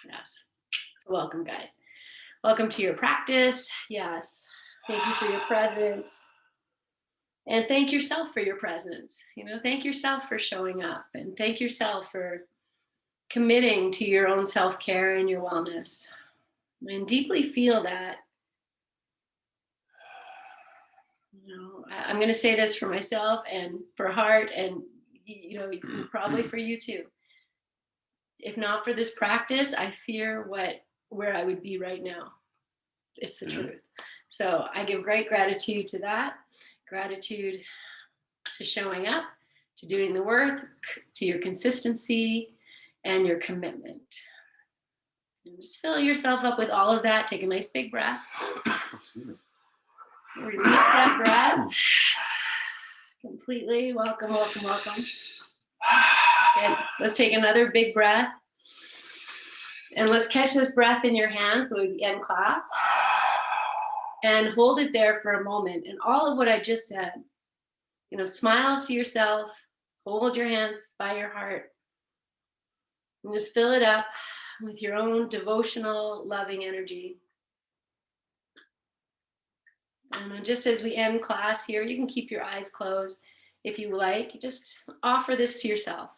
Yes. So welcome, guys. Welcome to your practice. Yes. Thank you for your presence. And thank yourself for your presence. Thank yourself for showing up, and thank yourself for committing to your own self-care and your wellness. And deeply feel that. I'm going to say this for myself and for heart, and probably for you too. If not for this practice, I fear where I would be right now. It's the truth. So I give great gratitude to that. Gratitude to showing up, to doing the work, to your consistency and your commitment. And just fill yourself up with all of that. Take a nice big breath. Release that breath completely. Welcome, welcome, welcome. Good. Let's take another big breath. And let's catch this breath in your hands, so we end class. And hold it there for a moment. And all of what I just said, smile to yourself, hold your hands by your heart, and just fill it up with your own devotional, loving energy. And just as we end class here, you can keep your eyes closed if you like. Just offer this to yourself.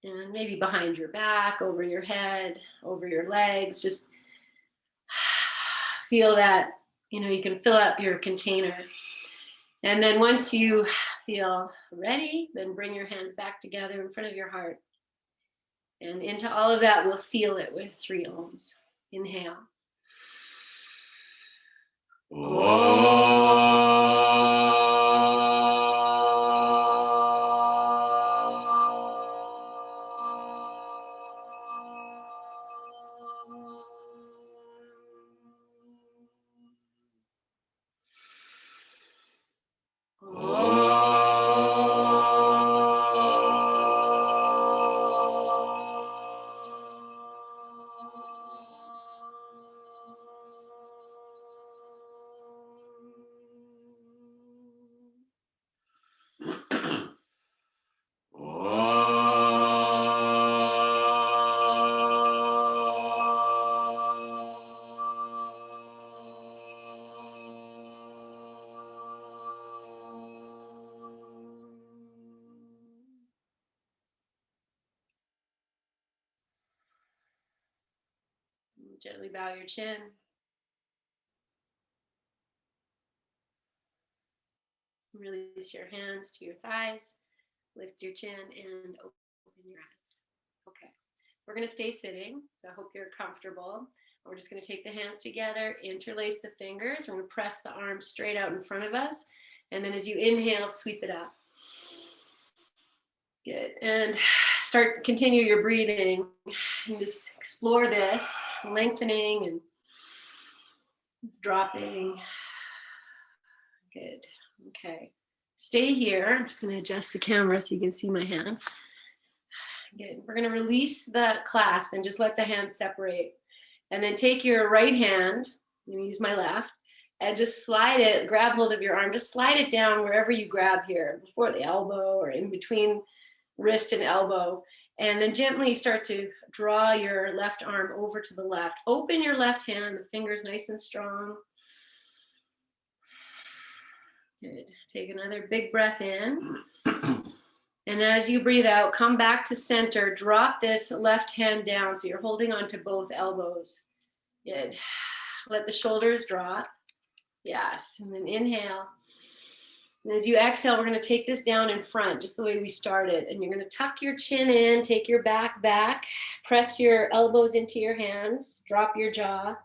And maybe behind your back, over your head, over your legs. Just feel that, you can fill up your container. And then once you feel ready, then bring your hands back together in front of your heart. And into all of that, we'll seal it with 3 ohms. Inhale. Gently bow your chin. Release your hands to your thighs. Lift your chin and open your eyes. Okay. We're going to stay sitting, so I hope you're comfortable. We're just going to take the hands together, interlace the fingers. We're going to press the arms straight out in front of us. And then as you inhale, sweep it up. Good. And continue your breathing and just explore this, lengthening and dropping. Good. Okay. Stay here. I'm just going to adjust the camera so you can see my hands. Good. We're going to release the clasp and just let the hands separate. And then take your right hand, I'm going to use my left, and just slide it, grab hold of your arm, just slide it down wherever you grab here, before the elbow or in between wrist and elbow. And then gently start to draw your left arm over to the left. Open your left hand, the fingers nice and strong. Good. Take another big breath in. And as you breathe out, come back to center. Drop this left hand down so you're holding on to both elbows. Good. Let the shoulders drop. Yes. And then inhale. And as you exhale, we're going to take this down in front, just the way we started. And you're going to tuck your chin in, take your back back, press your elbows into your hands, drop your jaw.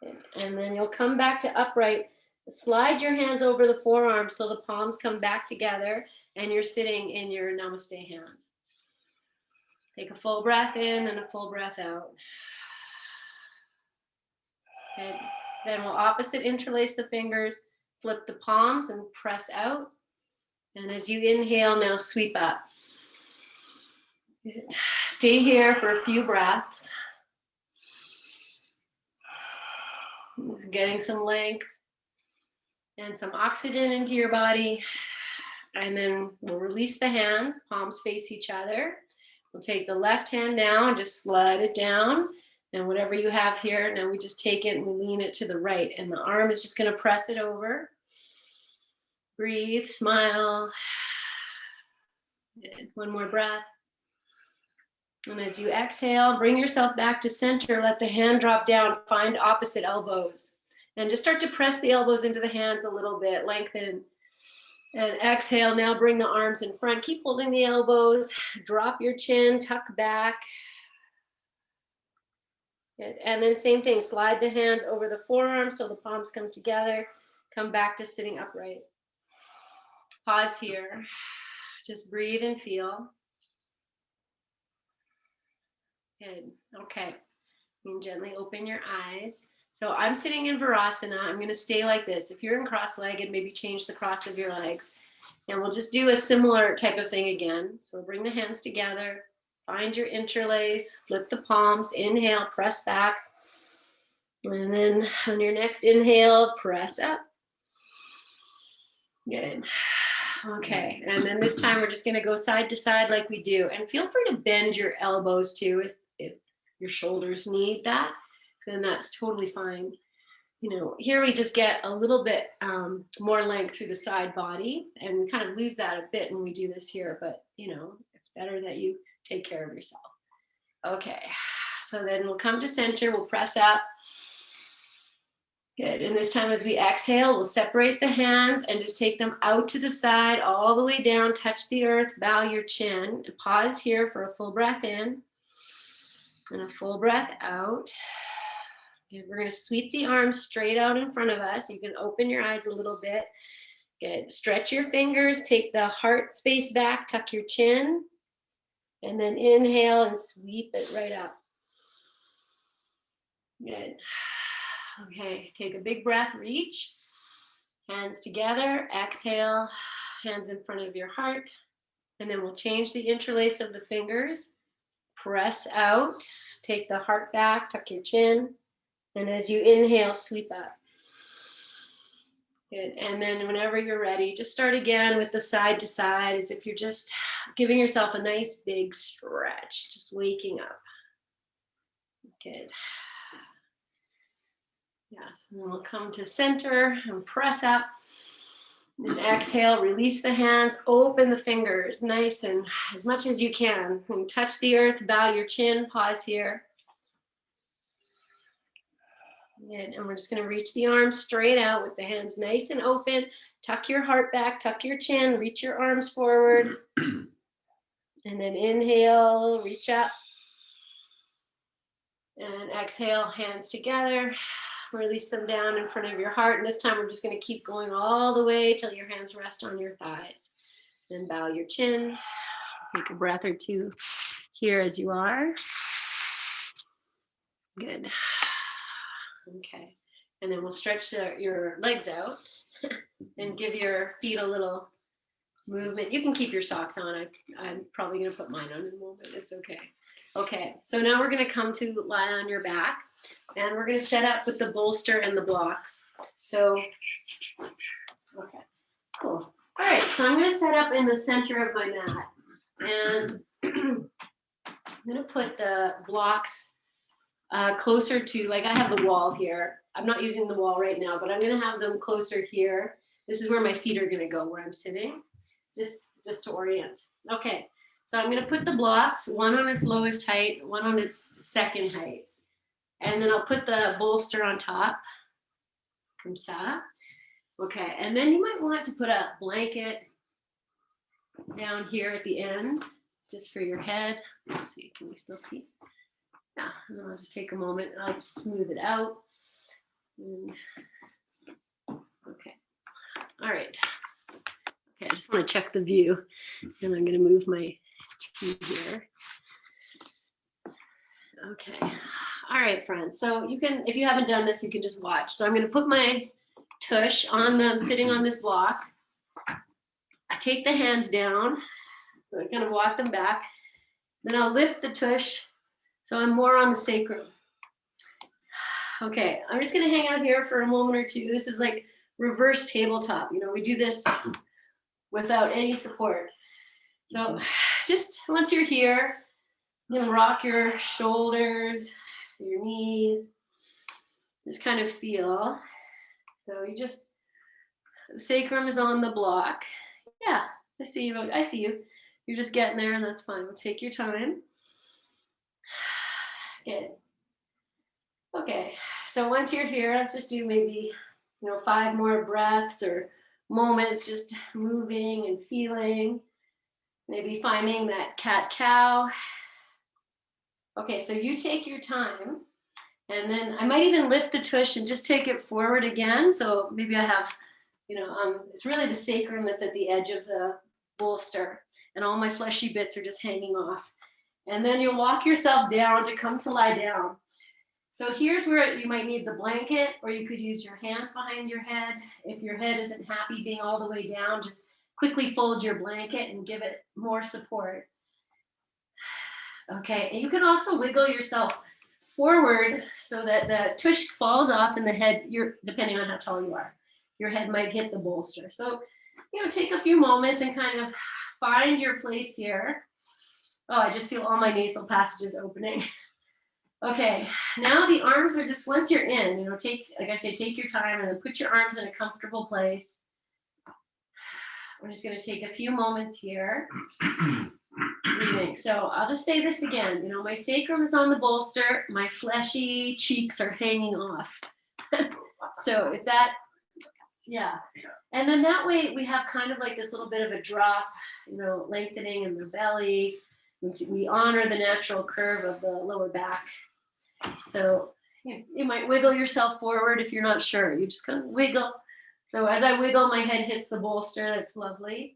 Good. And then you'll come back to upright. Slide your hands over the forearms till the palms come back together and you're sitting in your namaste hands. Take a full breath in and a full breath out. And then we'll opposite interlace the fingers, flip the palms and press out. And as you inhale, now sweep up. Stay here for a few breaths. Just getting some length and some oxygen into your body. And then we'll release the hands, palms face each other. We'll take the left hand now and just slide it down. And whatever you have here, now we just take it and we lean it to the right. And the arm is just going to press it over. Breathe, smile. Good. One more breath. And as you exhale, bring yourself back to center. Let the hand drop down. Find opposite elbows. And just start to press the elbows into the hands a little bit. Lengthen. And exhale. Now bring the arms in front. Keep holding the elbows. Drop your chin. Tuck back. Good. And then same thing. Slide the hands over the forearms till the palms come together. Come back to sitting upright. Pause here. Just breathe and feel. Good. Okay. You can gently open your eyes. So I'm sitting in Virasana. I'm going to stay like this. If you're in cross-legged, maybe change the cross of your legs. And we'll just do a similar type of thing again. So bring the hands together. Find your interlace. Flip the palms. Inhale, press back. And then on your next inhale, press up. Good. Okay, and then this time we're just going to go side to side like we do. And feel free to bend your elbows too if your shoulders need that, then that's totally fine. You know, here we just get a little bit more length through the side body, and we kind of lose that a bit when we do this here, but you know, it's better that you take care of yourself. Okay, so then we'll come to center, we'll press up. Good, and this time as we exhale, we'll separate the hands and just take them out to the side, all the way down, touch the earth, bow your chin, and pause here for a full breath in, and a full breath out. Good, we're gonna sweep the arms straight out in front of us. You can open your eyes a little bit. Good, stretch your fingers, take the heart space back, tuck your chin, and then inhale and sweep it right up. Good. Okay, take a big breath, reach, hands together, exhale, hands in front of your heart, and then we'll change the interlace of the fingers, press out, take the heart back, tuck your chin, and as you inhale, sweep up. Good, and then whenever you're ready, just start again with the side to side, as if you're just giving yourself a nice big stretch, just waking up. Good. Yes, and then we'll come to center and press up. And exhale, release the hands, open the fingers, nice and as much as you can. And touch the earth, bow your chin, pause here. Good. And we're just going to reach the arms straight out with the hands nice and open. Tuck your heart back, tuck your chin, reach your arms forward. And then inhale, reach up. And exhale, hands together. Release them down in front of your heart. And this time we're just going to keep going all the way till your hands rest on your thighs. Then bow your chin. Take a breath or two here as you are. Good. Okay. And then we'll stretch your legs out and give your feet a little movement. You can keep your socks on. I'm probably going to put mine on in a moment. It's okay. Okay, so now we're going to come to lie on your back, and we're going to set up with the bolster and the blocks. So, okay, cool. All right, so I'm going to set up in the center of my mat, and I'm going to put the blocks closer to, like I have the wall here. I'm not using the wall right now, but I'm going to have them closer here. This is where my feet are going to go, where I'm sitting, just to orient. Okay. So I'm going to put the blocks, one on its lowest height, one on its second height. And then I'll put the bolster on top. Comme ça. Okay, and then you might want to put a blanket down here at the end, just for your head. Let's see, can we still see? Yeah, and then I'll just take a moment and I'll just smooth it out. Okay, all right. Okay, I just want to check the view. And I'm going to move my here. Okay. All right, friends. So you can, if you haven't done this, you can just watch. So I'm going to put my tush on them, sitting on this block. I take the hands down. So I kind of walk them back. Then I'll lift the tush. So I'm more on the sacrum. Okay. I'm just going to hang out here for a moment or two. This is like reverse tabletop. You know, we do this without any support. So just once you're here, You can rock your shoulders, your knees, just kind of feel. So you just, the sacrum is on the block. Yeah, I see you. I see you. You're just getting there, and that's fine. We'll take your time. Good. Okay. So once you're here, let's just do maybe 5 more breaths or moments, just moving and feeling. Maybe finding that cat cow. Okay, so you take your time, and then I might even lift the tush and just take it forward again. So maybe I have, it's really the sacrum that's at the edge of the bolster, and all my fleshy bits are just hanging off. And then you'll walk yourself down to come to lie down. So here's where you might need the blanket, or you could use your hands behind your head. If your head isn't happy being all the way down, just quickly fold your blanket and give it more support. Okay, and you can also wiggle yourself forward so that the tush falls off and the head, depending on how tall you are, your head might hit the bolster. So, take a few moments and kind of find your place here. Oh, I just feel all my nasal passages opening. Okay, now the arms are just, once you're in, like I say, take your time and then put your arms in a comfortable place. We're just going to take a few moments here. Breathing. So I'll just say this again. My sacrum is on the bolster. My fleshy cheeks are hanging off. So if that, yeah. And then that way we have kind of like this little bit of a drop, lengthening in the belly. We honor the natural curve of the lower back. So you might wiggle yourself forward if you're not sure. You just kind of wiggle. So as I wiggle, my head hits the bolster. That's lovely.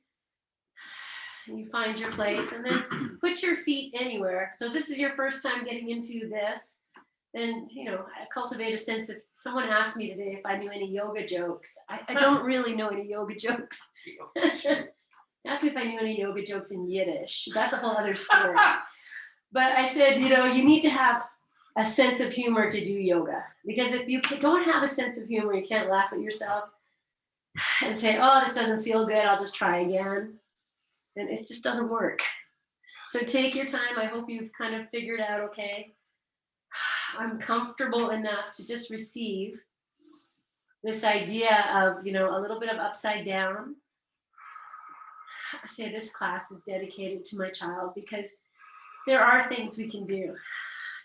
And you find your place, and then put your feet anywhere. So this is your first time getting into this, then cultivate a sense of, someone asked me today if I knew any yoga jokes. I don't really know any yoga jokes. Asked me if I knew any yoga jokes in Yiddish. That's a whole other story. But I said, you need to have a sense of humor to do yoga, because if you don't have a sense of humor, you can't laugh at yourself and say, oh, this doesn't feel good, I'll just try again. And it just doesn't work. So take your time. I hope you've kind of figured out, okay, I'm comfortable enough to just receive this idea of, a little bit of upside down. I say this class is dedicated to my child, because there are things we can do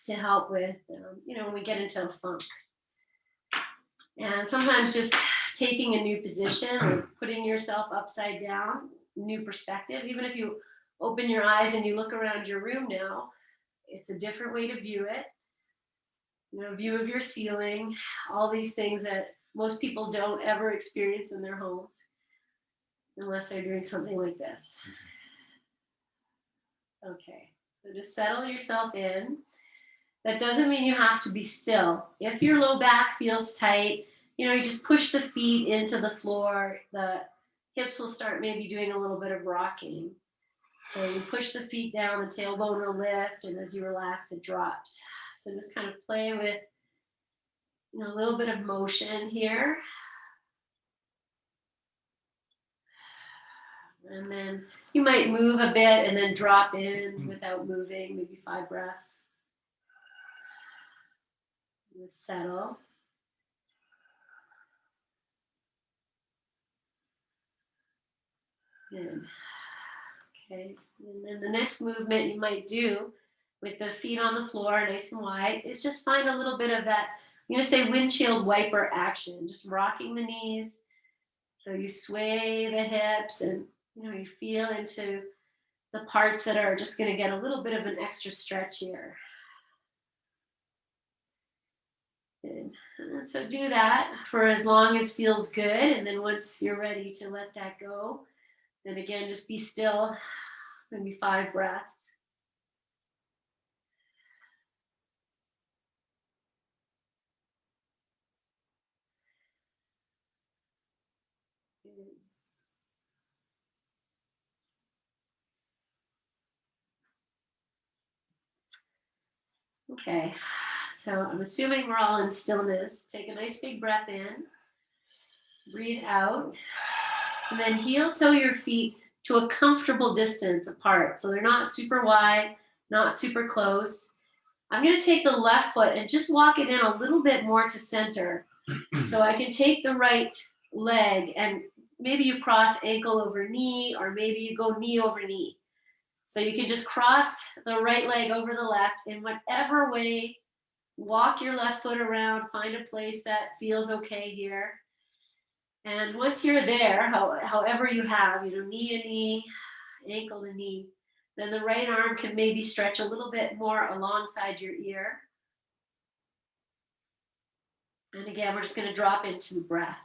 to help with, when we get into a funk. And sometimes just taking a new position, or putting yourself upside down, new perspective. Even if you open your eyes and you look around your room now, it's a different way to view it. View of your ceiling, all these things that most people don't ever experience in their homes unless they're doing something like this. Okay, so just settle yourself in. That doesn't mean you have to be still. If your low back feels tight, you just push the feet into the floor. The hips will start maybe doing a little bit of rocking. So you push the feet down, the tailbone will lift, and as you relax, it drops. So just kind of play with, a little bit of motion here. And then you might move a bit and then drop in without moving, maybe 5 breaths. And settle. Good. Okay, and then the next movement you might do with the feet on the floor, nice and wide, is just find a little bit of that, I'm going to say windshield wiper action, just rocking the knees. So you sway the hips and, you feel into the parts that are just going to get a little bit of an extra stretch here. Good. And so do that for as long as feels good. And then once you're ready to let that go, then again, just be still, maybe 5 breaths. Okay, so I'm assuming we're all in stillness. Take a nice big breath in, breathe out, and then heel toe your feet to a comfortable distance apart. So they're not super wide, not super close. I'm going to take the left foot and just walk it in a little bit more to center. So I can take the right leg and maybe you cross ankle over knee, or maybe you go knee over knee. So you can just cross the right leg over the left in whatever way. Walk your left foot around, find a place that feels okay here. And once you're there, however you have, knee to knee, ankle to knee, then the right arm can maybe stretch a little bit more alongside your ear. And again, we're just going to drop into breath.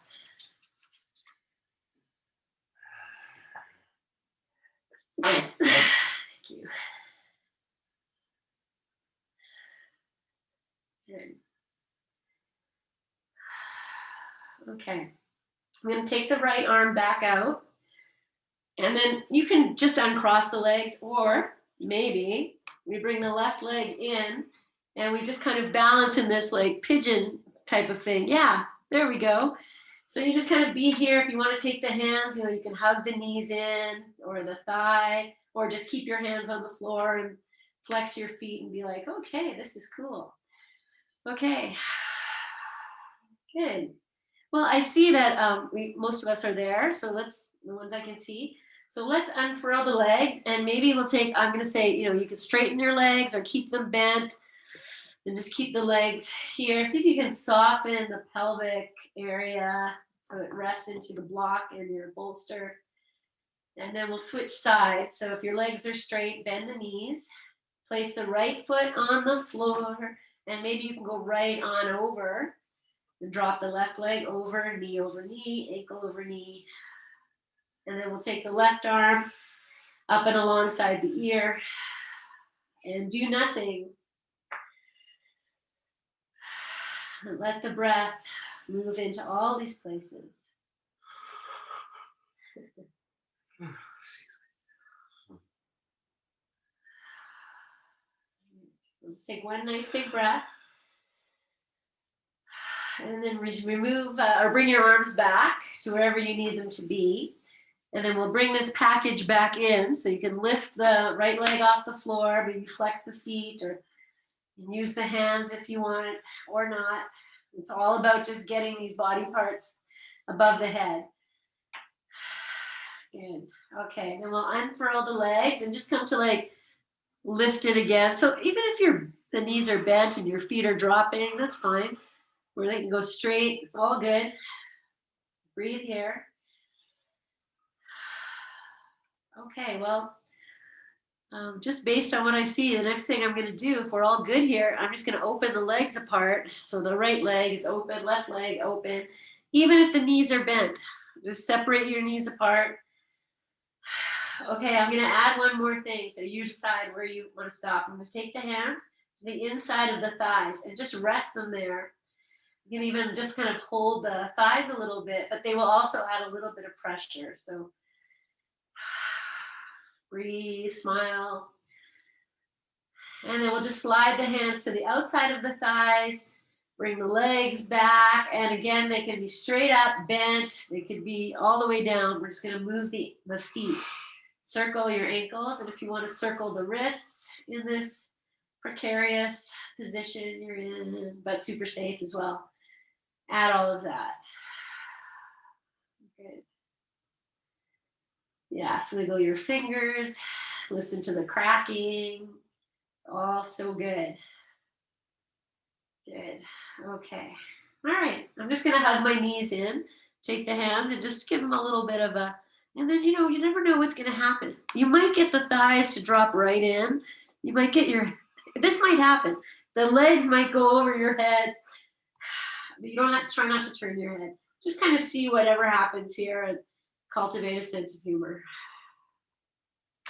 Thank you. Good. Okay. I'm going to take the right arm back out. And then you can just uncross the legs, or maybe we bring the left leg in and we just kind of balance in this like pigeon type of thing. Yeah, there we go. So you just kind of be here. If you want to take the hands, you can hug the knees in or the thigh, or just keep your hands on the floor and flex your feet and be like, okay, this is cool. Okay, good. Well, I see that most of us are there. So the ones I can see. So let's unfurl the legs, and maybe we'll take, I'm going to say, you can straighten your legs or keep them bent and just keep the legs here. See if you can soften the pelvic area so it rests into the block and your bolster. And then we'll switch sides. So if your legs are straight, bend the knees, place the right foot on the floor, and maybe you can go right on over and drop the left leg over knee, ankle over knee. And then we'll take the left arm up and alongside the ear and do nothing. And let the breath move into all these places. So just take one nice big breath. And then remove or bring your arms back to wherever you need them to be. And then we'll bring this package back in. So you can lift the right leg off the floor, maybe flex the feet, or use the hands if you want, or not. It's all about just getting these body parts above the head. Good. Okay, then we'll unfurl the legs and just come to like lift it again. So even if the knees are bent and your feet are dropping, that's fine. Where they can go straight, it's all good. Breathe here. Okay, well, just based on what I see, the next thing I'm going to do, if we're all good here, I'm just going to open the legs apart. So the right leg is open, left leg open. Even if the knees are bent, just separate your knees apart. Okay, I'm going to add one more thing. So you decide where you want to stop. I'm going to take the hands to the inside of the thighs and just rest them there. You can even just kind of hold the thighs a little bit, but they will also add a little bit of pressure. So breathe, smile. And then we'll just slide the hands to the outside of the thighs, bring the legs back. And again, they can be straight up, bent. They could be all the way down. We're just going to move the feet. Circle your ankles. And if you want to circle the wrists in this precarious position you're in, but super safe as well, add all of that. Good. Yeah, so wiggle your fingers, listen to the cracking. All so good. Good. Okay. All right. I'm just going to hug my knees in, take the hands and just give them a little bit of a, and then, you never know what's going to happen. You might get the thighs to drop right in. You might get this might happen. The legs might go over your head. You don't have to try not to turn your head. Just kind of see whatever happens here and cultivate a sense of humor.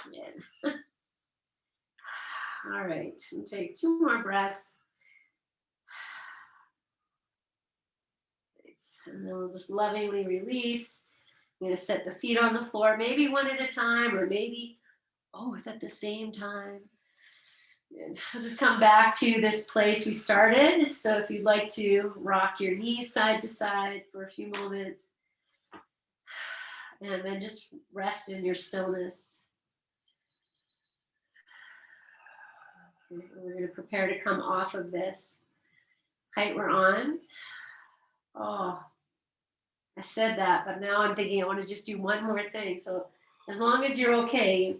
Good. All right, and take 2 more breaths. And then we'll just lovingly release. I'm going to set the feet on the floor, maybe one at a time, or maybe both at the same time. And I'll just come back to this place we started. So if you'd like to rock your knees side to side for a few moments, and then just rest in your stillness. Okay, we're going to prepare to come off of this height we're on. Oh, I said that, but now I'm thinking I want to just do one more thing. So as long as you're okay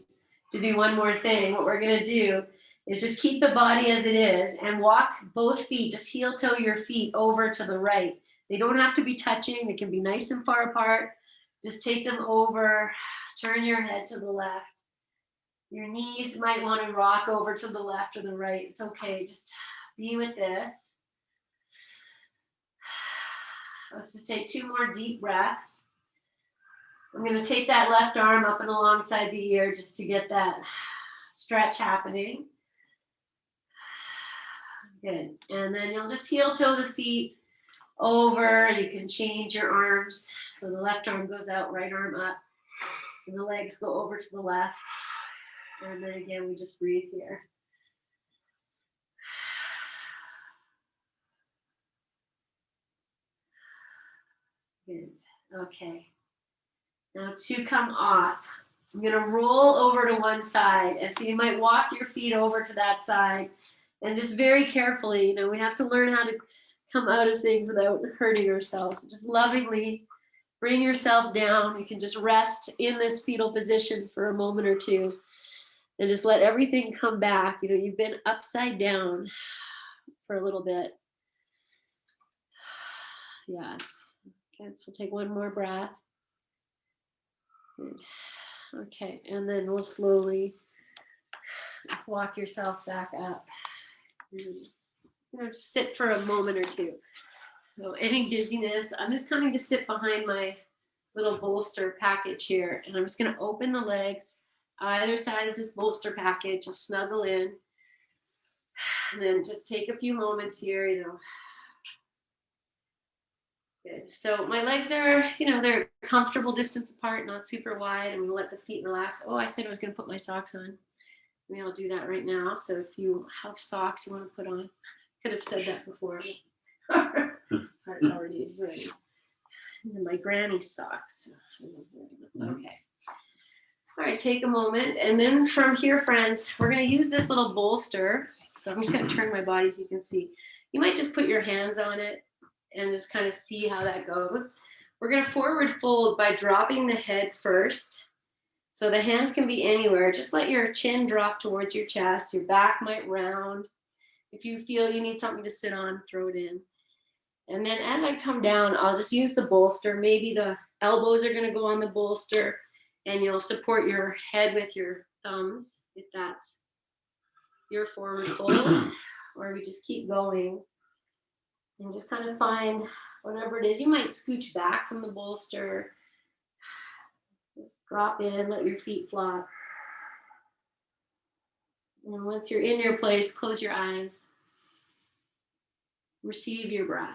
to do one more thing, what we're going to do is just keep the body as it is and walk both feet, just heel toe your feet over to the right. They don't have to be touching. They can be nice and far apart. Just take them over, turn your head to the left. Your knees might want to rock over to the left or the right. It's okay, just be with this. Let's just take 2 more deep breaths. I'm going to take that left arm up and alongside the ear just to get that stretch happening. Good. And then you'll just heel toe the feet over. You can change your arms. So the left arm goes out, right arm up. And the legs go over to the left. And then again, we just breathe here. Good. Okay. Now to come off, I'm going to roll over to one side. And so you might walk your feet over to that side. And just very carefully, you know, we have to learn how to come out of things without hurting ourselves. So just lovingly bring yourself down. You can just rest in this fetal position for a moment or two. And just let everything come back. You know, you've been upside down for a little bit. Yes. Okay, so we'll take one more breath. Good. Okay, and then we'll slowly just walk yourself back up. And just sit for a moment or two. So any dizziness, I'm just coming to sit behind my little bolster package here, and I'm just going to open the legs either side of this bolster package and snuggle in. And then just take a few moments here, you know. Good. So my legs are, you know, they're comfortable distance apart, not super wide. I'm going to let the feet relax. Oh, I said I was going to put my socks on. Maybe I'll do that right now. So if you have socks you want to put on, could have said that before. Heart already is ready. And my granny's socks. Okay. All right, take a moment. And then from here, friends, we're going to use this little bolster. So I'm just going to turn my body so you can see. You might just put your hands on it and just kind of see how that goes. We're going to forward fold by dropping the head first. So the hands can be anywhere. Just let your chin drop towards your chest. Your back might round. If you feel you need something to sit on, throw it in. And then as I come down, I'll just use the bolster. Maybe the elbows are going to go on the bolster, and you'll support your head with your thumbs if that's your forward fold. Or we just keep going and just kind of find whatever it is. You might scooch back from the bolster. Just drop in, let your feet flop. And once you're in your place, close your eyes. Receive your breath.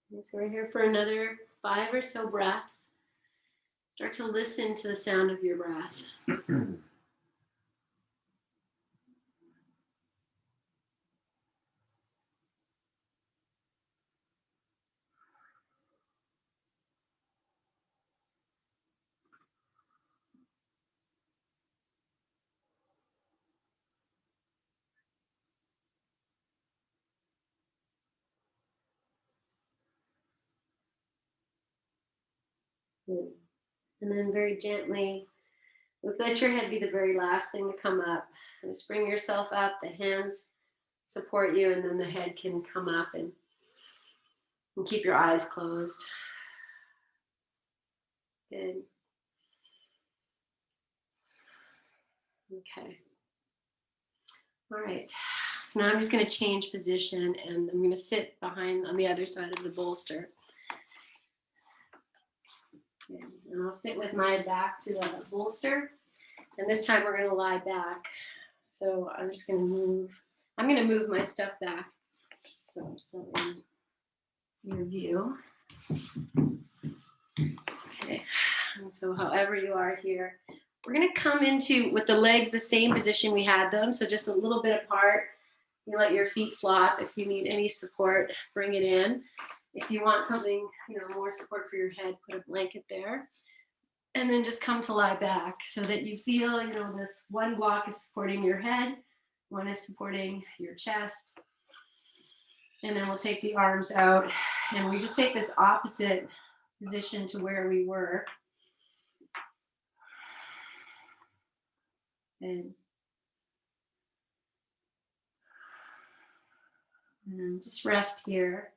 Okay, so we're here for another 5 or so breaths. Start to listen to the sound of your breath. Good. And then very gently, let your head be the very last thing to come up. Just bring yourself up, the hands support you, and then the head can come up and keep your eyes closed. Good. Okay. All right. So now I'm just going to change position, and I'm going to sit behind on the other side of the bolster. Okay. And I'll sit with my back to the bolster. And this time we're going to lie back. So I'm just going to move. I'm going to move my stuff back. so I'm still in your view. Okay, and so however you are here, we're going to come into, with the legs, the same position we had them, so just a little bit apart. You let your feet flop. If you need any support, bring it in. If you want something, more support for your head, put a blanket there. And then just come to lie back so that you feel, this one block is supporting your head, one is supporting your chest. And then we'll take the arms out and we just take this opposite position to where we were. And just rest here.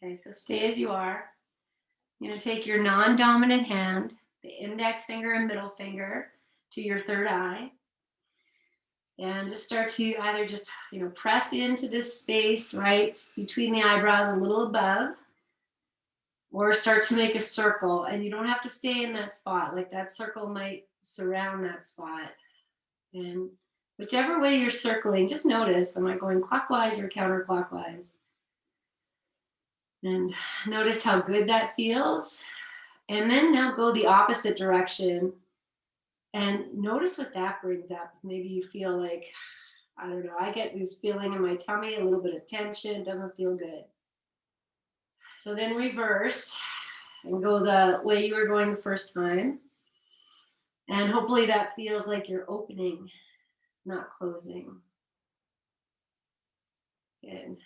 Okay, so stay as you are. You're going to take your non-dominant hand, the index finger and middle finger, to your third eye. And just start to either just, press into this space right between the eyebrows, a little above, or start to make a circle. And you don't have to stay in that spot. Like that circle might surround that spot. And whichever way you're circling, just notice, am I going clockwise or counterclockwise? And notice how good that feels. And then now go the opposite direction. And notice what that brings up. Maybe you feel like, I don't know, I get this feeling in my tummy, a little bit of tension, it doesn't feel good. So then reverse and go the way you were going the first time. And hopefully that feels like you're opening, not closing. Good.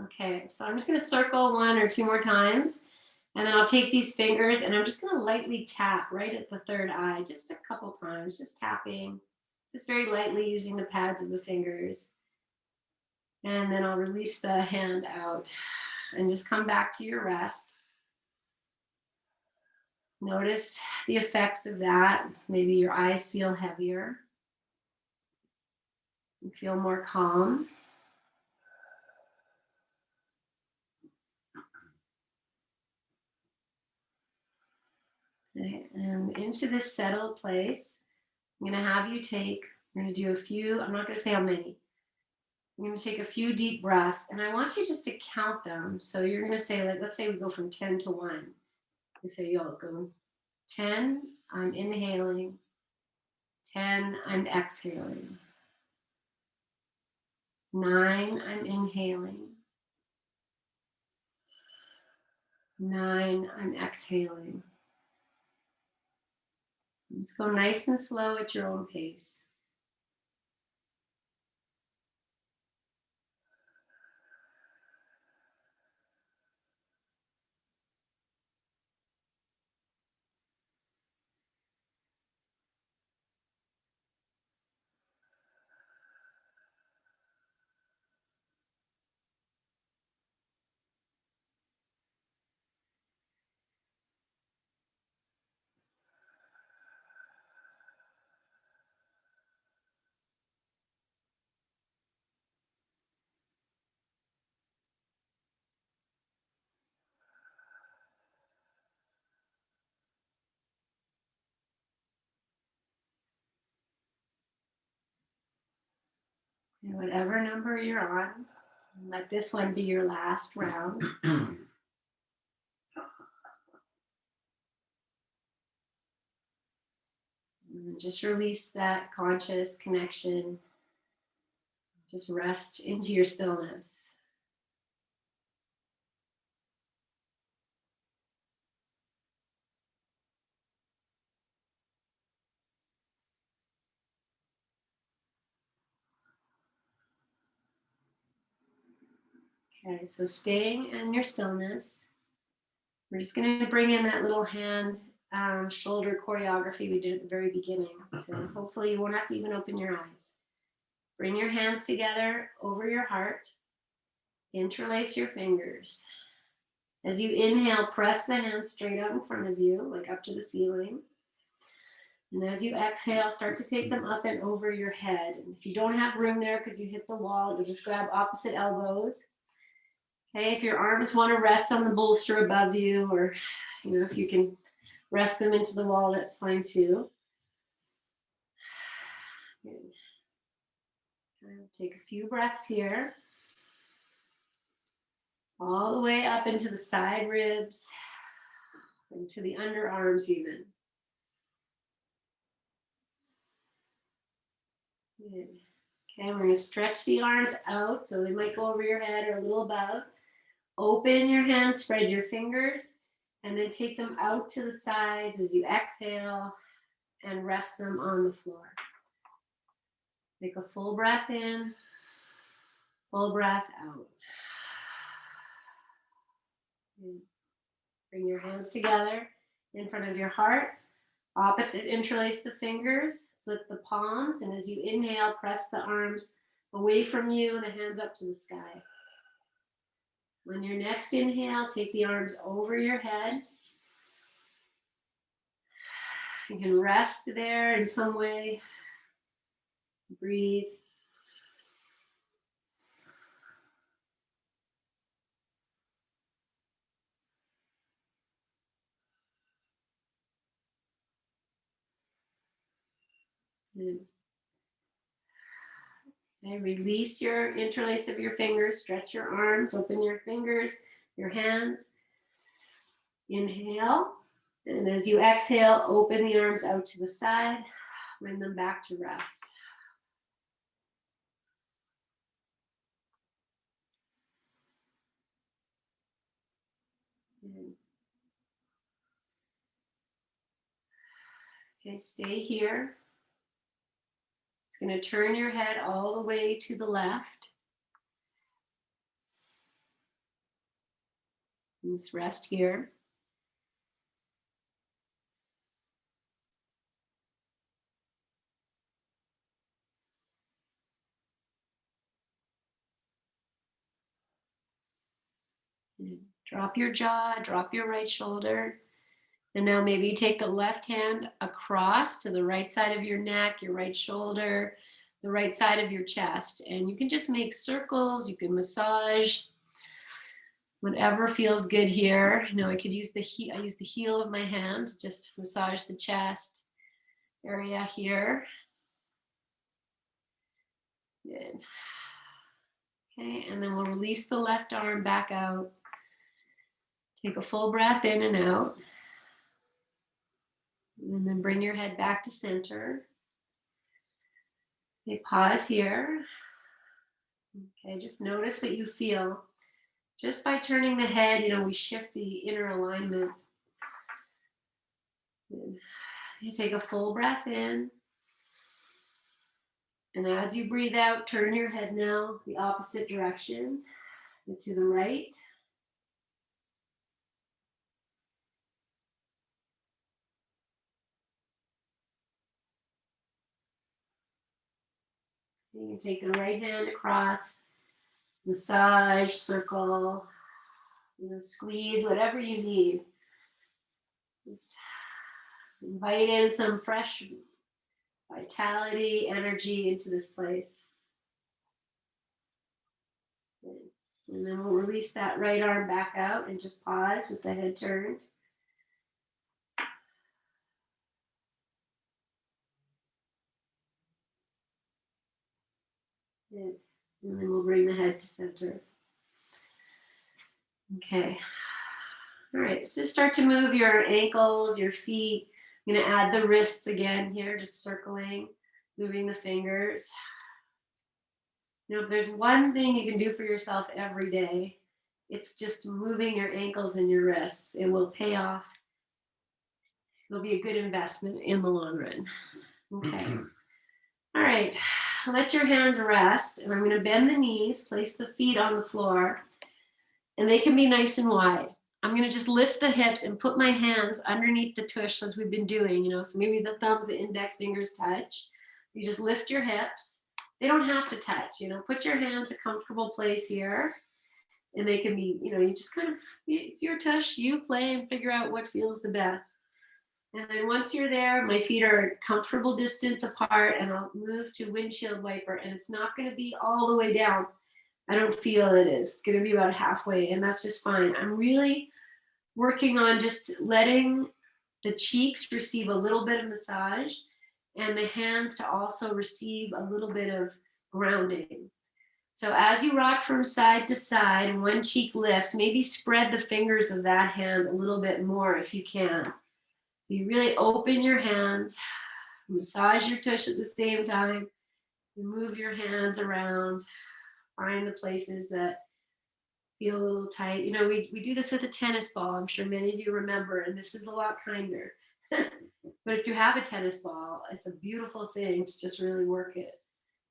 Okay, so I'm just going to circle 1 or 2 more times. And then I'll take these fingers and I'm just going to lightly tap right at the third eye, just a couple times, just tapping, just very lightly using the pads of the fingers. And then I'll release the hand out and just come back to your rest. Notice the effects of that. Maybe your eyes feel heavier. You feel more calm. Okay, and into this settled place, I'm going to have you take, we're going to do a few, I'm not going to say how many. I'm going to take a few deep breaths, and I want you just to count them. So you're going to say, like, let's say we go from 10 to 1. You say, you'll go 10, I'm inhaling. 10, I'm exhaling. 9, I'm inhaling. 9, I'm exhaling. Just go nice and slow at your own pace. And whatever number you're on, let this one be your last round. And just release that conscious connection. Just rest into your stillness. Okay, so staying in your stillness, we're just going to bring in that little hand shoulder choreography we did at the very beginning. So hopefully you won't have to even open your eyes. Bring your hands together over your heart. Interlace your fingers. As you inhale, press the hands straight out in front of you, like up to the ceiling. And as you exhale, start to take them up and over your head. And if you don't have room there because you hit the wall, you just grab opposite elbows Okay, if your arms want to rest on the bolster above you, or if you can rest them into the wall, that's fine too. Good. Take a few breaths here. All the way up into the side ribs, into the underarms even. Good. Okay, we're going to stretch the arms out, so they might go over your head or a little above. Open your hands, spread your fingers, and then take them out to the sides as you exhale and rest them on the floor. Take a full breath in, full breath out. Bring your hands together in front of your heart. Opposite, interlace the fingers, lift the palms, and as you inhale, press the arms away from you, the hands up to the sky. On your next inhale, take the arms over your head. You can rest there in some way. Breathe. Okay, release your interlace of your fingers, stretch your arms, open your fingers, your hands. Inhale, and as you exhale, open the arms out to the side, bring them back to rest. Okay, stay here. It's going to turn your head all the way to the left. Just rest here. Drop your jaw, drop your right shoulder. And now maybe you take the left hand across to the right side of your neck, your right shoulder, the right side of your chest. And you can just make circles, you can massage, whatever feels good here. I could use I use the heel of my hand, just massage the chest area here. Good. Okay, and then we'll release the left arm back out. Take a full breath in and out. And then bring your head back to center. Okay, pause here. Okay, just notice what you feel. Just by turning the head, we shift the inner alignment. You take a full breath in. And as you breathe out, turn your head now the opposite direction, to the right. You can take the right hand across, massage, circle, squeeze, whatever you need. Just invite in some fresh vitality, energy into this place. And then we'll release that right arm back out and just pause with the head turned. And then we'll bring the head to center. Okay. All right, so start to move your ankles, your feet. I'm going to add the wrists again here, just circling, moving the fingers. If there's one thing you can do for yourself every day, it's just moving your ankles and your wrists. It will pay off. It'll be a good investment in the long run. Okay. All right, let your hands rest, and I'm going to bend the knees, place the feet on the floor, and they can be nice and wide. I'm going to just lift the hips and put my hands underneath the tush as we've been doing, so maybe the thumbs, the index fingers touch. You just lift your hips. They don't have to touch, put your hands a comfortable place here, and they can be, you just kind of, it's your tush, you play and figure out what feels the best. And then once you're there, my feet are a comfortable distance apart, and I'll move to windshield wiper, and it's not going to be all the way down. I don't feel it is. It's going to be about halfway, and that's just fine. I'm really working on just letting the cheeks receive a little bit of massage and the hands to also receive a little bit of grounding. So as you rock from side to side and one cheek lifts, maybe spread the fingers of that hand a little bit more if you can. So you really open your hands, massage your tush at the same time, you move your hands around, find the places that feel a little tight. You know, we do this with a tennis ball. I'm sure many of you remember, and this is a lot kinder. But if you have a tennis ball, it's a beautiful thing to just really work it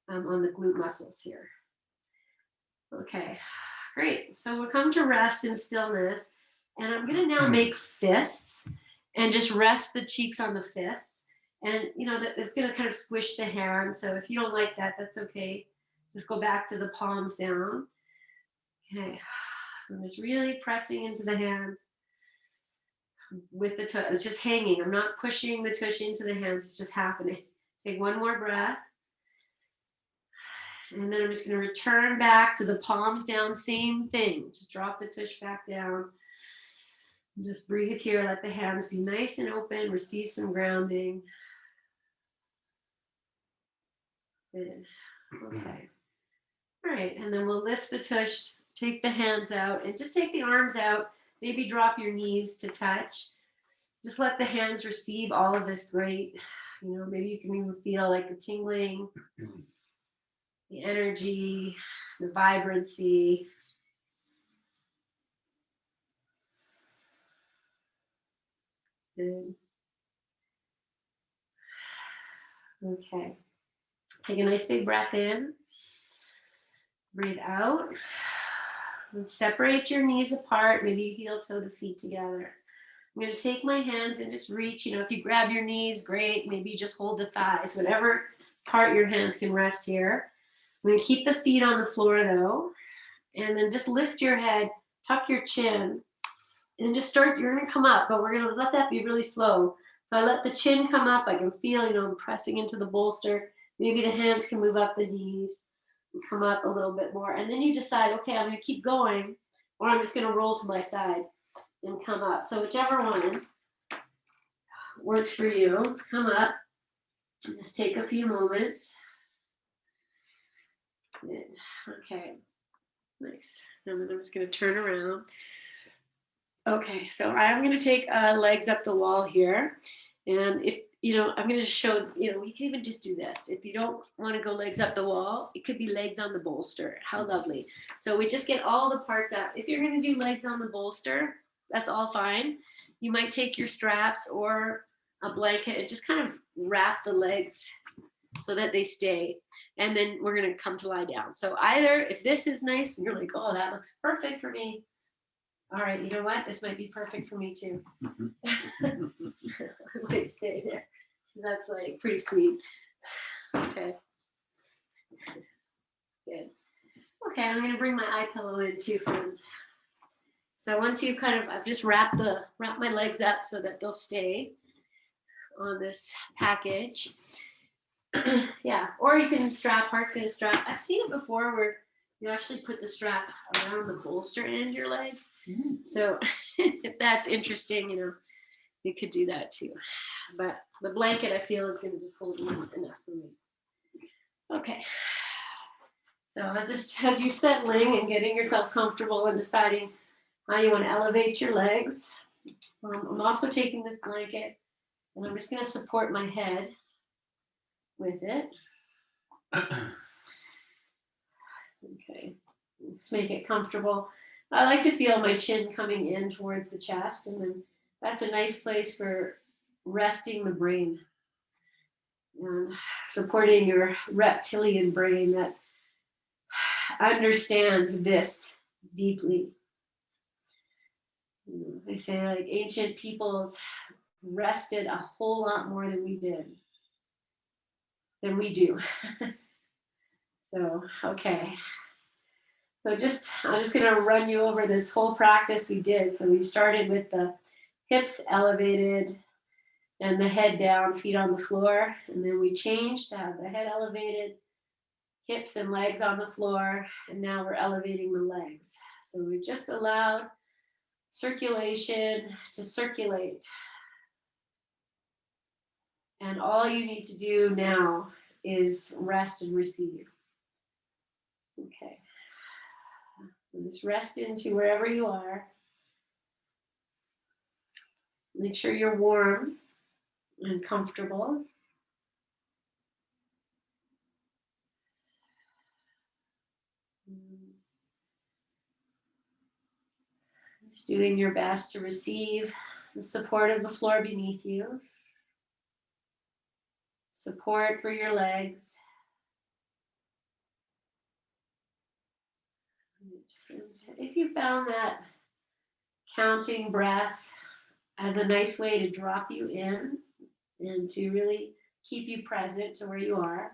on the glute muscles here. Okay, great. So we'll come to rest in stillness. And I'm going to now make fists and just rest the cheeks on the fists. And, you know, it's going to kind of squish the hands. So if you don't like that, that's okay. Just go back to the palms down. Okay, I'm just really pressing into the hands with the tush. It's just hanging. I'm not pushing the tush into the hands. It's just happening. Take one more breath. And then I'm just going to return back to the palms down. Same thing. Just drop the tush back down. Just breathe here. Let the hands be nice and open. Receive some grounding. Good. Okay. All right. And then we'll lift the tush. Take the hands out and just take the arms out. Maybe drop your knees to touch. Just let the hands receive all of this great, you know, maybe you can even feel like the tingling, the energy, the vibrancy. Good. Okay. Take a nice big breath in. Breathe out. And separate your knees apart. Maybe you heel toe the feet together. I'm going to take my hands and just reach. You know, if you grab your knees, great. Maybe you just hold the thighs. Whatever part your hands can rest here. I'm going to keep the feet on the floor though. And then just lift your head, tuck your chin, and just start. You're going to come up, but we're going to let that be really slow. So I let the chin come up. I can feel, you know, I'm pressing into the bolster. Maybe the hands can move up the knees and come up a little bit more. And then you decide, okay, I'm going to keep going, or I'm just going to roll to my side and come up. So whichever one works for you, come up. Just take a few moments. Okay, nice. And then I'm just going to turn around. Okay, so I'm going to take legs up the wall here. And if, you know, I'm going to show, you know, we can even just do this. If you don't want to go legs up the wall, it could be legs on the bolster. How lovely. So we just get all the parts out. If you're going to do legs on the bolster, that's all fine. You might take your straps or a blanket and just kind of wrap the legs so that they stay. And then we're going to come to lie down. So either if this is nice and you're like, oh, that looks perfect for me. All right, you know what? This might be perfect for me too. I might stay there because that's like pretty sweet. Okay. Good. Okay, I'm going to bring my eye pillow in too, friends. So once you kind of, I've just wrapped my legs up so that they'll stay on this package. Yeah, or you can strap, Hart's going to strap. I've seen it before where you actually put the strap around the bolster and your legs. So if that's interesting, you know, you could do that too. But the blanket, I feel, is going to just hold enough for me. Okay. So just as you're settling and getting yourself comfortable and deciding how you want to elevate your legs, I'm also taking this blanket and I'm just going to support my head with it. Okay, let's make it comfortable. I like to feel my chin coming in towards the chest, and then that's a nice place for resting the brain and supporting your reptilian brain that understands this deeply. They say like ancient peoples rested a whole lot more than we do. So, okay. So I'm just going to run you over this whole practice we did. So we started with the hips elevated and the head down, feet on the floor. And then we changed to have the head elevated, hips and legs on the floor, and now we're elevating the legs. So we've just allowed circulation to circulate. And all you need to do now is rest and receive. Okay. Just rest into wherever you are. Make sure you're warm and comfortable. Just doing your best to receive the support of the floor beneath you, support for your legs. If you found that counting breath as a nice way to drop you in and to really keep you present to where you are,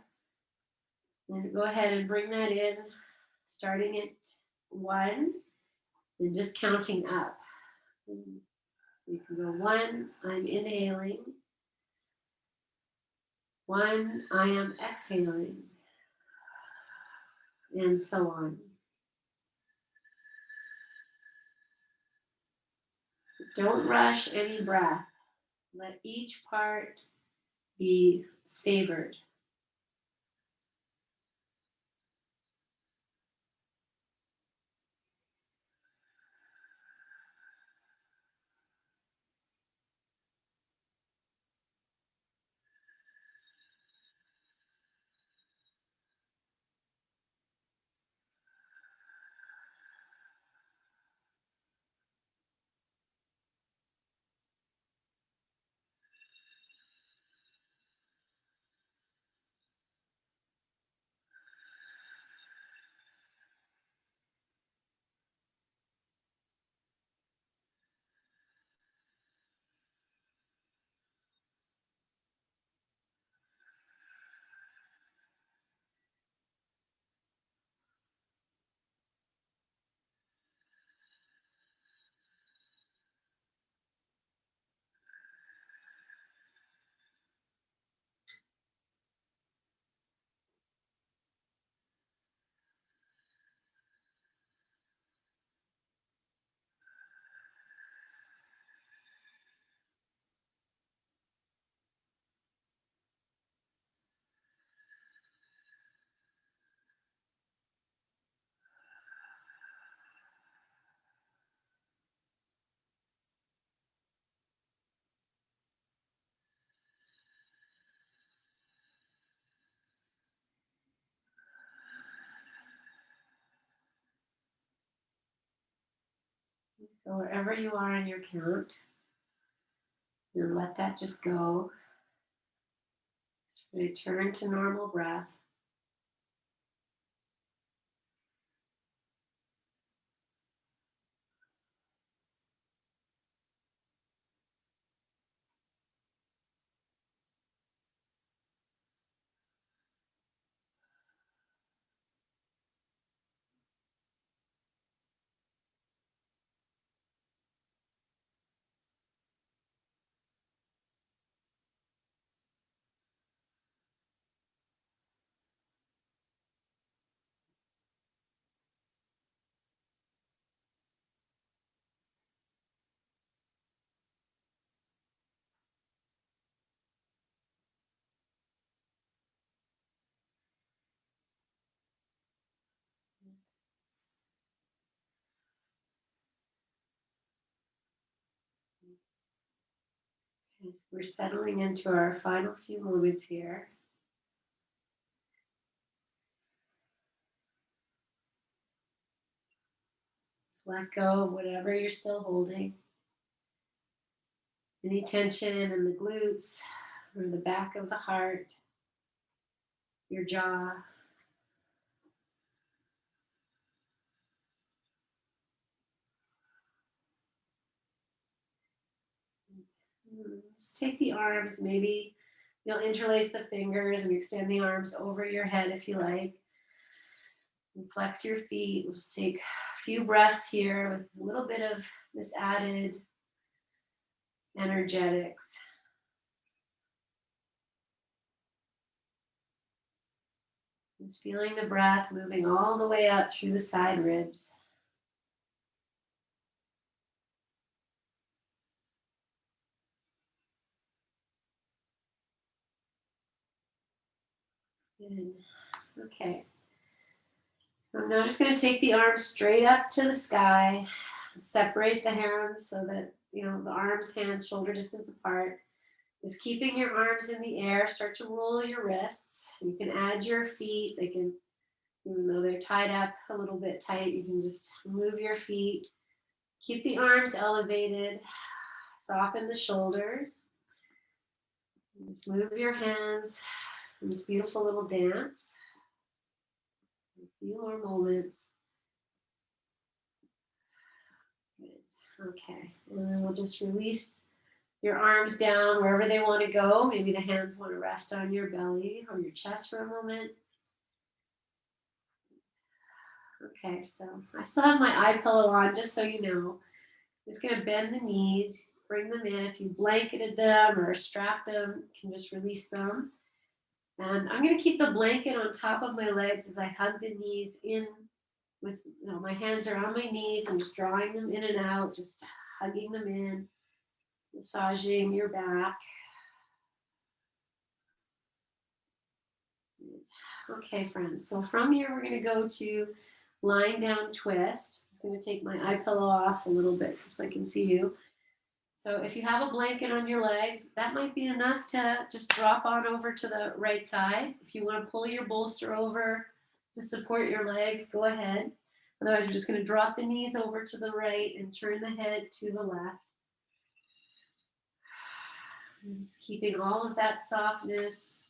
then go ahead and bring that in, starting at 1 and just counting up. So you can go 1, I'm inhaling. 1, I am exhaling. And so on. Don't rush any breath. Let each part be savored. So wherever you are in your count, and let that just go. Just return to normal breath. As we're settling into our final few moments here. Let go of whatever you're still holding. Any tension in the glutes or the back of the heart, your jaw. Just take the arms, maybe you'll interlace the fingers and extend the arms over your head if you like. And flex your feet. We'll just take a few breaths here with a little bit of this added energetics. Just feeling the breath moving all the way up through the side ribs. Good. Okay. I'm now just going to take the arms straight up to the sky. Separate the hands so that, the arms, hands, shoulder distance apart. Just keeping your arms in the air. Start to roll your wrists. You can add your feet. They can, even though they're tied up a little bit tight, you can just move your feet. Keep the arms elevated. Soften the shoulders. Just move your hands in this beautiful little dance. A few more moments. Good. Okay. And then we'll just release your arms down wherever they want to go. Maybe the hands want to rest on your belly or your chest for a moment. Okay, so I still have my eye pillow on, just so you know. I'm just going to bend the knees, bring them in. If you blanketed them or strapped them, you can just release them. And I'm going to keep the blanket on top of my legs as I hug the knees in with, my hands are on my knees. I'm just drawing them in and out, just hugging them in, massaging your back. Okay, friends. So from here, we're going to go to lying down twist. I'm going to take my eye pillow off a little bit so I can see you. So if you have a blanket on your legs, that might be enough to just drop on over to the right side. If you want to pull your bolster over to support your legs, go ahead. Otherwise, we're just going to drop the knees over to the right and turn the head to the left. And just keeping all of that softness.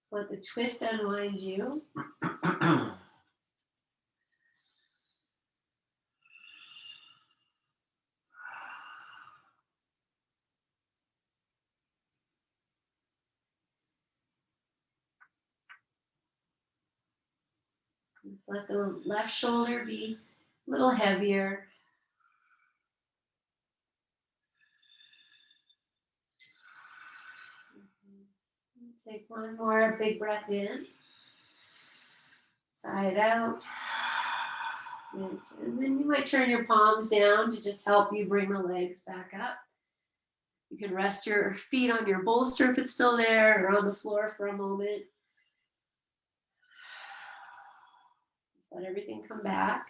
So let the twist unwind you. Just let the left shoulder be a little heavier. Take one more big breath in. Sigh it out. And then you might turn your palms down to just help you bring the legs back up. You can rest your feet on your bolster if it's still there, or on the floor for a moment. Just let everything come back.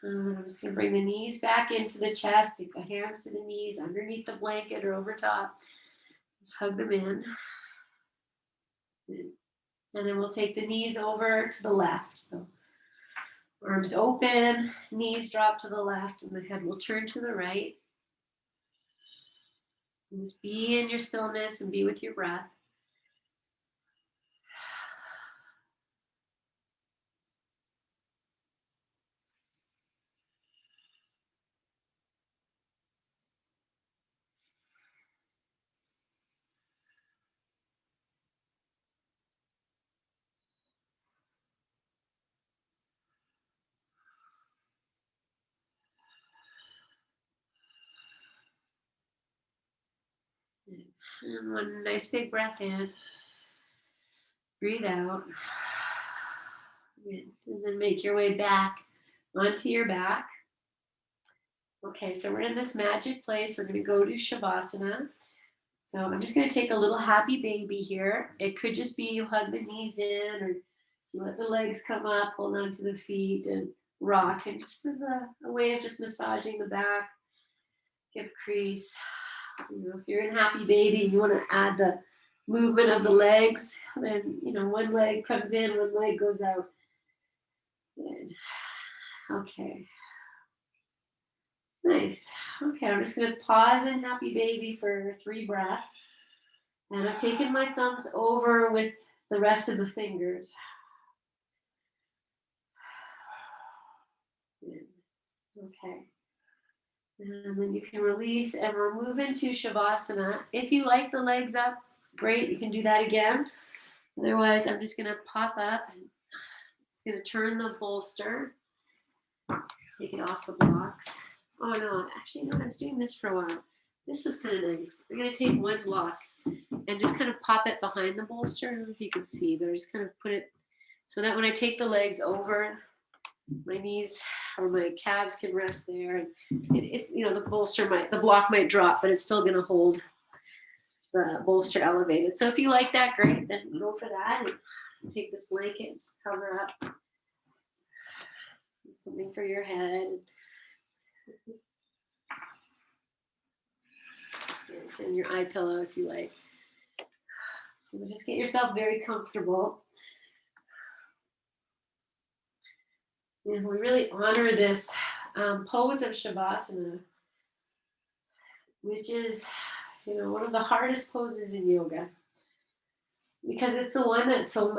And then I'm just going to bring the knees back into the chest. Take the hands to the knees, underneath the blanket or over top. Just hug them in. And then we'll take the knees over to the left. So arms open, knees drop to the left, and the head will turn to the right. And just be in your stillness and be with your breath. And one nice big breath in. Breathe out. And then make your way back onto your back. Okay, so we're in this magic place. We're going to go to shavasana. So I'm just going to take a little happy baby here. It could just be you hug the knees in, or you let the legs come up, hold on to the feet, and rock. And just as a way of just massaging the back, give crease. If you're in happy baby, you want to add the movement of the legs. Then, one leg comes in, one leg goes out. Good. Okay. Nice. Okay, I'm just going to pause in happy baby for 3 breaths. And I've taken my thumbs over with the rest of the fingers. Good. Okay. And then you can release, and we'll move into shavasana. If you like the legs up, great, you can do that again. Otherwise, I'm just going to pop up and I'm going to turn the bolster. Take it off the blocks. Oh no, actually, no, I was doing this for a while. This was kind of nice. We're going to take one block and just kind of pop it behind the bolster. I don't know if you can see, but I just kind of put it so that when I take the legs over, my knees or my calves can rest there. And the block might drop, but it's still going to hold the bolster elevated. So if you like that, great, then go for that. And take this blanket and just cover up something for your head. And your eye pillow if you like. So just get yourself very comfortable. And we really honor this pose of shavasana, which is, one of the hardest poses in yoga, because it's the one that so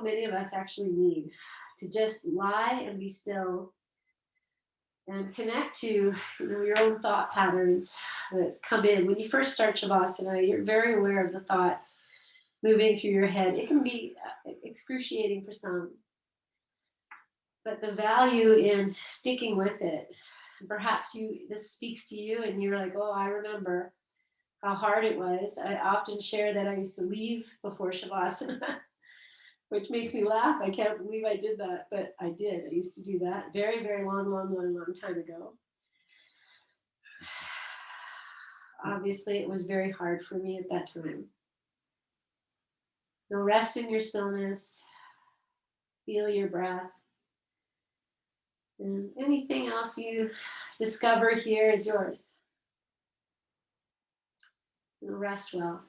many of us actually need to just lie and be still and connect to your own thought patterns that come in. When you first start shavasana, you're very aware of the thoughts moving through your head. It can be excruciating for some, but the value in sticking with it, perhaps this speaks to you and you're like, oh, I remember how hard it was. I often share that I used to leave before shavasana, which makes me laugh. I can't believe I did that, but I did. I used to do that very, very long time ago. Obviously, it was very hard for me at that time. Now rest in your stillness. Feel your breath. And anything else you discover here is yours. And rest well.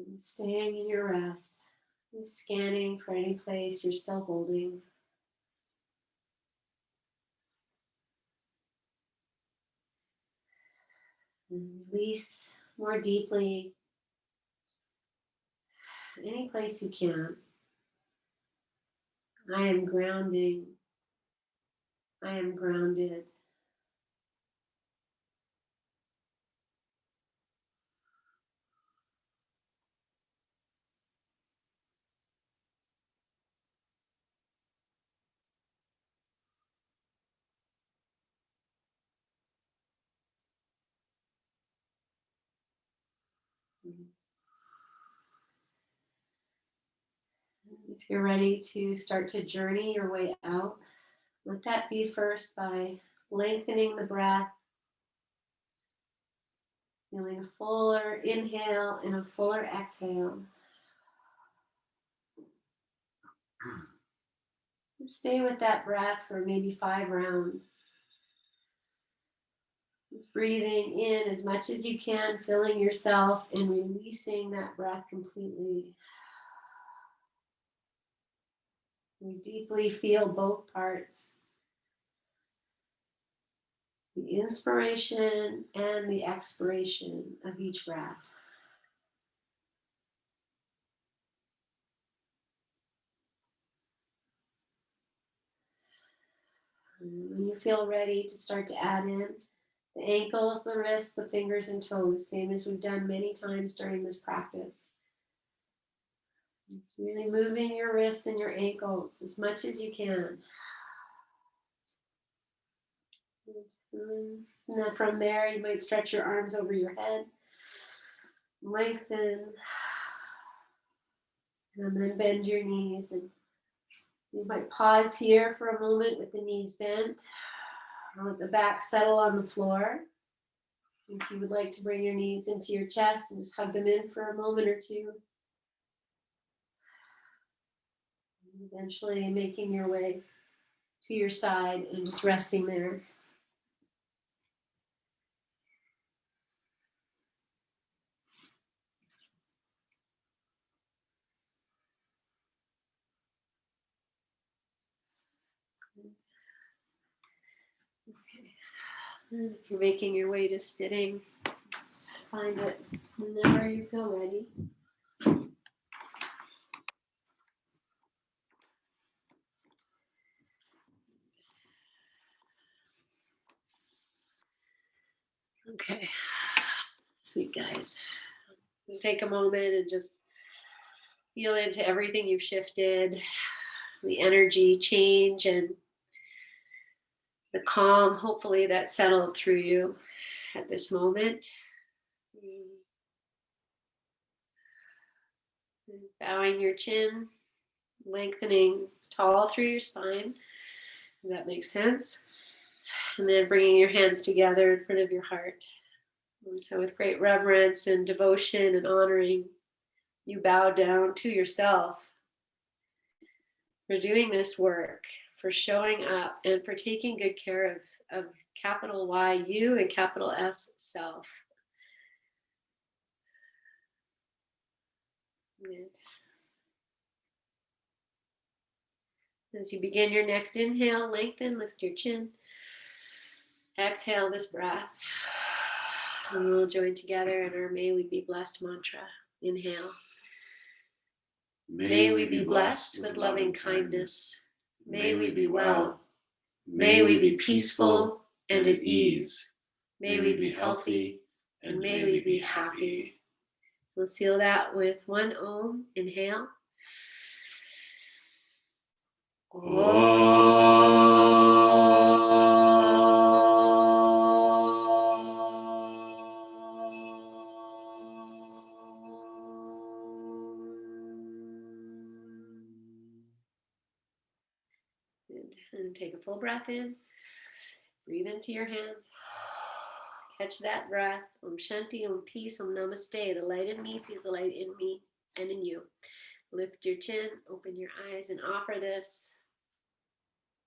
And staying in your rest. Just scanning for any place you're still holding. And release more deeply any place you can. I am grounding. I am grounded. If you're ready to start to journey your way out, let that be first by lengthening the breath, feeling a fuller inhale and a fuller exhale. Stay with that breath for maybe 5 rounds. Just breathing in as much as you can, filling yourself and releasing that breath completely. We deeply feel both parts, the inspiration and the expiration of each breath. And when you feel ready to start to add in the ankles, the wrists, the fingers, and toes, same as we've done many times during this practice. It's really moving your wrists and your ankles as much as you can. And then from there, you might stretch your arms over your head, lengthen, and then bend your knees. And you might pause here for a moment with the knees bent. Let the back settle on the floor. If you would like to bring your knees into your chest and just hug them in for a moment or two. Eventually making your way to your side and just resting there. Okay. And if you're making your way to sitting, just find it whenever you feel ready. Okay, sweet guys. So take a moment and just feel into everything you've shifted, the energy change and the calm, hopefully that settled through you at this moment. Bowing your chin, lengthening tall through your spine, if that makes sense. And then bringing your hands together in front of your heart. And so with great reverence and devotion and honoring, you bow down to yourself for doing this work, for showing up, and for taking good care of capital Y, you, and capital S, self. As you begin your next inhale, lengthen, lift your chin. Exhale this breath. And we'll join together in our May We Be Blessed mantra. Inhale. May we be blessed with loving kindness. May we be well. May we be peaceful and at ease. May we be healthy and may we be happy. We'll seal that with one Om. Inhale. And take a full breath in. Breathe into your hands. Catch that breath. Om Shanti, Om Peace, Om Namaste. The light in me sees the light in me and in you. Lift your chin, open your eyes, and offer this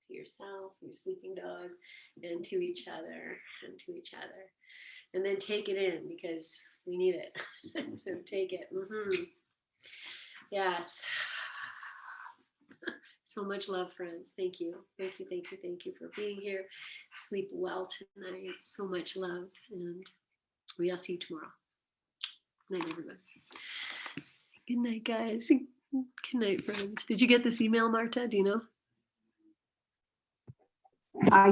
to yourself, your sleeping dogs, and to each other, and to each other. and then take it in because we need it. So take it. Yes. So much love, friends. Thank you. Thank you. Thank you. Thank you for being here. Sleep well tonight. So much love. And we'll see you tomorrow. Good night, everyone. Good night, guys. Good night, friends. Did you get this email, Marta? Do you know? I